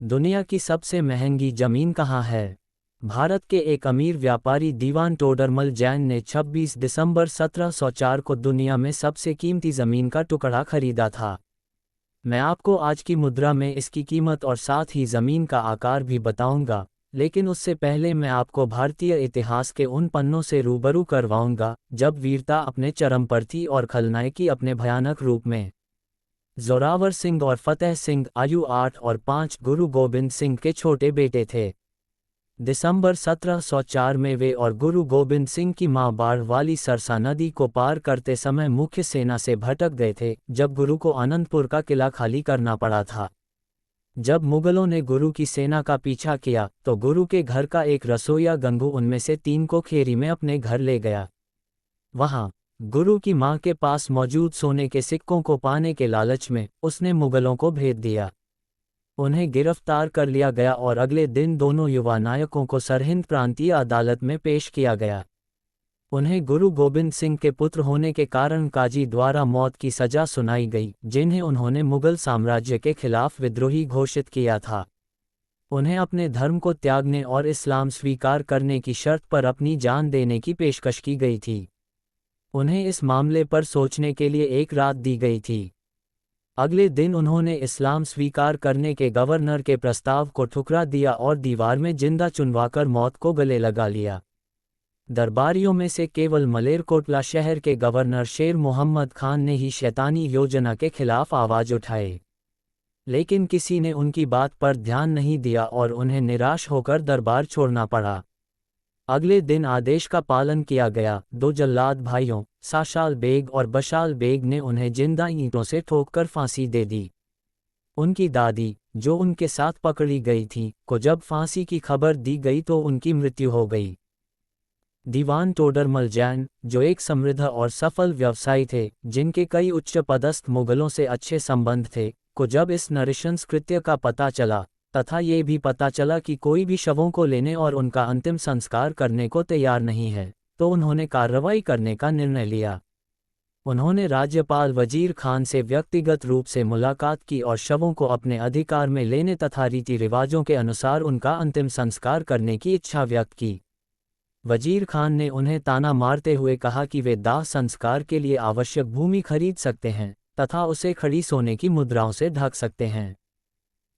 दुनिया की सबसे महंगी जमीन कहाँ है? भारत के एक अमीर व्यापारी दीवान टोडरमल जैन ने 26 दिसंबर 1704 को दुनिया में सबसे कीमती जमीन का टुकड़ा खरीदा था। मैं आपको आज की मुद्रा में इसकी कीमत और साथ ही जमीन का आकार भी बताऊंगा, लेकिन उससे पहले मैं आपको भारतीय इतिहास के उन पन्नों से रूबरू करवाऊंगा जब वीरता अपने चरम पर थी और खलनायकी अपने भयानक रूप में। जोरावर सिंह और फतेह सिंह आयु 8 और 5 गुरु गोबिंद सिंह के छोटे बेटे थे। दिसंबर 1704 में वे और गुरु गोबिंद सिंह की मां बाढ़ वाली सरसा नदी को पार करते समय मुख्य सेना से भटक गए थे, जब गुरु को आनंदपुर का किला खाली करना पड़ा था। जब मुगलों ने गुरु की सेना का पीछा किया तो गुरु के घर का एक रसोइया गंगू उनमें से 3 को खेरी में अपने घर ले गया। वहां गुरु की मां के पास मौजूद सोने के सिक्कों को पाने के लालच में उसने मुगलों को भेद दिया। उन्हें गिरफ्तार कर लिया गया और अगले दिन दोनों युवा नायकों को सरहिंद प्रांतीय अदालत में पेश किया गया। उन्हें गुरु गोबिंद सिंह के पुत्र होने के कारण काजी द्वारा मौत की सजा सुनाई गई, जिन्हें उन्होंने मुगल साम्राज्य के खिलाफ विद्रोही घोषित किया था। उन्हें अपने धर्म को त्यागने और इस्लाम स्वीकार करने की शर्त पर अपनी जान देने की पेशकश की गई थी। उन्हें इस मामले पर सोचने के लिए एक रात दी गई थी। अगले दिन उन्होंने इस्लाम स्वीकार करने के गवर्नर के प्रस्ताव को ठुकरा दिया और दीवार में जिंदा चुनवाकर मौत को गले लगा लिया। दरबारियों में से केवल मलेरकोटला शहर के गवर्नर शेर मोहम्मद खान ने ही शैतानी योजना के खिलाफ आवाज उठाई, लेकिन किसी ने उनकी बात पर ध्यान नहीं दिया और उन्हें निराश होकर दरबार छोड़ना पड़ा। अगले दिन आदेश का पालन किया गया। 2 जल्लाद भाइयों साशाल बेग और बशाल बेग ने उन्हें जिंदा ईंटों से ठोककर फांसी दे दी। उनकी दादी, जो उनके साथ पकड़ी गई थी, को जब फांसी की खबर दी गई तो उनकी मृत्यु हो गई। दीवान टोडरमल जैन, जो एक समृद्ध और सफल व्यवसायी थे, जिनके कई उच्च पदस्थ मुगलों से अच्छे संबंध थे, को जब इस नृशंस कृत्य का पता चला तथा ये भी पता चला कि कोई भी शवों को लेने और उनका अंतिम संस्कार करने को तैयार नहीं है, तो उन्होंने कार्रवाई करने का निर्णय लिया। उन्होंने राज्यपाल वजीर खान से व्यक्तिगत रूप से मुलाकात की और शवों को अपने अधिकार में लेने तथा रीति रिवाजों के अनुसार उनका अंतिम संस्कार करने की इच्छा व्यक्त की। वजीर खान ने उन्हें ताना मारते हुए कहा कि वे दाह संस्कार के लिए आवश्यक भूमि खरीद सकते हैं तथा उसे खड़ी सोने की मुद्राओं से ढक सकते हैं।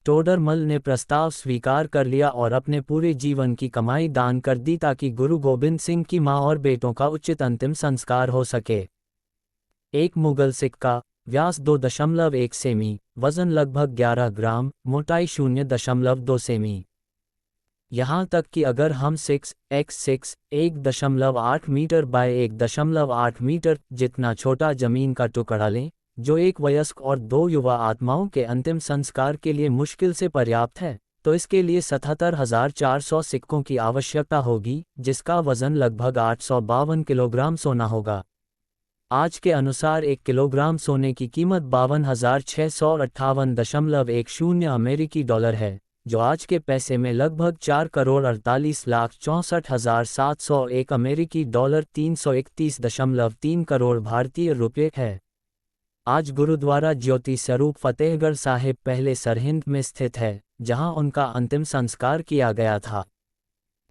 टोडरमल ने प्रस्ताव स्वीकार कर लिया और अपने पूरे जीवन की कमाई दान कर दी ताकि गुरु गोबिंद सिंह की मां और बेटों का उचित अंतिम संस्कार हो सके। एक मुगल सिक्का, व्यास 2.1 सेमी, वजन लगभग 11 ग्राम, मोटाई 0.2 सेमी। यहाँ तक कि अगर हम 6x6 1.8 मीटर बाय 1.8 मीटर जितना छोटा जमीन का टुकड़ा लें, जो एक वयस्क और 2 युवा आत्माओं के अंतिम संस्कार के लिए मुश्किल से पर्याप्त है, तो इसके लिए 77,400 सिक्कों की आवश्यकता होगी, जिसका वजन लगभग 852 किलोग्राम सोना होगा। आज के अनुसार 1 किलोग्राम सोने की कीमत 52,658.10 अमेरिकी डॉलर है, जो आज के पैसे में लगभग 4,48,64,701 अमेरिकी डॉलर 331.3 करोड़ भारतीय रुपये है। आज गुरुद्वारा ज्योति स्वरूप फतेहगढ़ साहिब पहले सरहिंद में स्थित है, जहां उनका अंतिम संस्कार किया गया था।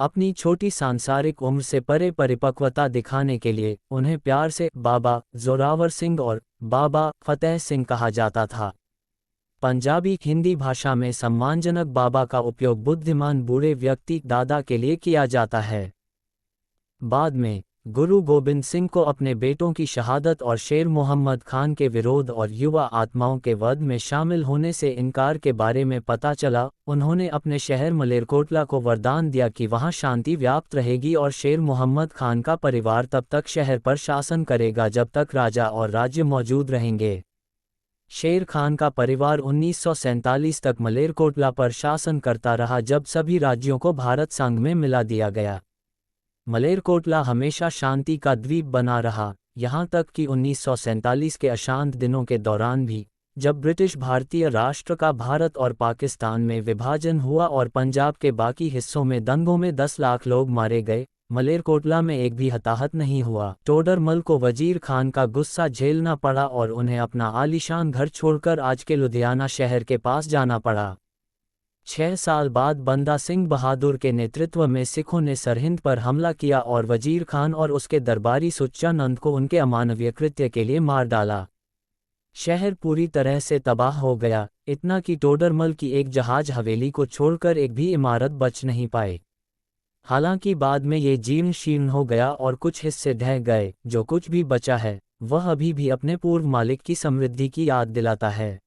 अपनी छोटी सांसारिक उम्र से परे परिपक्वता दिखाने के लिए उन्हें प्यार से बाबा जोरावर सिंह और बाबा फतेह सिंह कहा जाता था। पंजाबी हिंदी भाषा में सम्मानजनक बाबा का उपयोग बुद्धिमान बूढ़े व्यक्ति दादा के लिए किया जाता है। बाद में गुरु गोबिंद सिंह को अपने बेटों की शहादत और शेर मोहम्मद खान के विरोध और युवा आत्माओं के वध में शामिल होने से इनकार के बारे में पता चला। उन्होंने अपने शहर मलेरकोटला को वरदान दिया कि वहां शांति व्याप्त रहेगी और शेर मोहम्मद खान का परिवार तब तक शहर पर शासन करेगा जब तक राजा और राज्य मौजूद रहेंगे। शेर खान का परिवार 1947 तक मलेरकोटला पर शासन करता रहा, जब सभी राज्यों को भारत संघ में मिला दिया गया। मलेरकोटला हमेशा शांति का द्वीप बना रहा, यहाँ तक कि 1947 के अशांत दिनों के दौरान भी, जब ब्रिटिश भारतीय राष्ट्र का भारत और पाकिस्तान में विभाजन हुआ और पंजाब के बाकी हिस्सों में दंगों में 10 लाख लोग मारे गए, मलेरकोटला में एक भी हताहत नहीं हुआ। टोडरमल को वजीर खान का गुस्सा झेलना पड़ा और उन्हें अपना आलीशान घर छोड़कर आज के लुधियाना शहर के पास जाना पड़ा। 6 साल बाद बंदा सिंह बहादुर के नेतृत्व में सिखों ने सरहिंद पर हमला किया और वजीर खान और उसके दरबारी सुच्चा नंद को उनके अमानवीय कृत्य के लिए मार डाला। शहर पूरी तरह से तबाह हो गया, इतना कि टोडरमल की एक जहाज हवेली को छोड़कर एक भी इमारत बच नहीं पाई। हालांकि बाद में ये जीर्ण शीर्ण हो गया और कुछ हिस्से ढह गए, जो कुछ भी बचा है वह अभी भी अपने पूर्व मालिक की समृद्धि की याद दिलाता है।